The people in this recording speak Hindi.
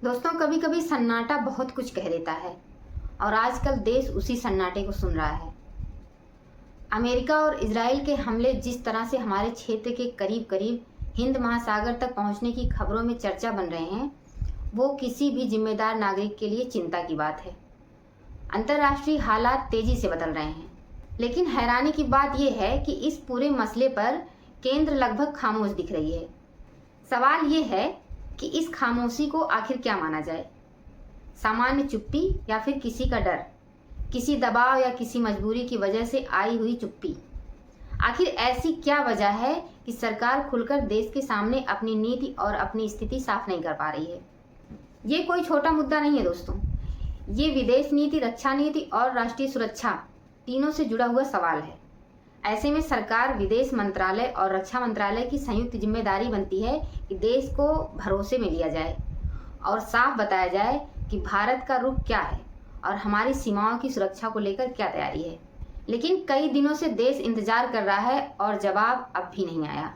दोस्तों, कभी कभी सन्नाटा बहुत कुछ कह देता है और आजकल देश उसी सन्नाटे को सुन रहा है। अमेरिका और इजराइल के हमले जिस तरह से हमारे क्षेत्र के करीब करीब हिंद महासागर तक पहुंचने की खबरों में चर्चा बन रहे हैं, वो किसी भी जिम्मेदार नागरिक के लिए चिंता की बात है। अंतर्राष्ट्रीय हालात तेजी से बदल रहे हैं, लेकिन हैरानी की बात यह है कि इस पूरे मसले पर केंद्र लगभग खामोश दिख रही है। सवाल ये है कि इस खामोशी को आखिर क्या माना जाए, सामान्य चुप्पी या फिर किसी का डर, किसी दबाव या किसी मजबूरी की वजह से आई हुई चुप्पी। आखिर ऐसी क्या वजह है कि सरकार खुलकर देश के सामने अपनी नीति और अपनी स्थिति साफ नहीं कर पा रही है। ये कोई छोटा मुद्दा नहीं है दोस्तों, ये विदेश नीति, रक्षा नीति और राष्ट्रीय सुरक्षा तीनों से जुड़ा हुआ सवाल है। ऐसे में सरकार, विदेश मंत्रालय और रक्षा मंत्रालय की संयुक्त जिम्मेदारी बनती है कि देश को भरोसे में लिया जाए और साफ बताया जाए कि भारत का रुख क्या है और हमारी सीमाओं की सुरक्षा को लेकर क्या तैयारी है। लेकिन कई दिनों से देश इंतजार कर रहा है और जवाब अब भी नहीं आया।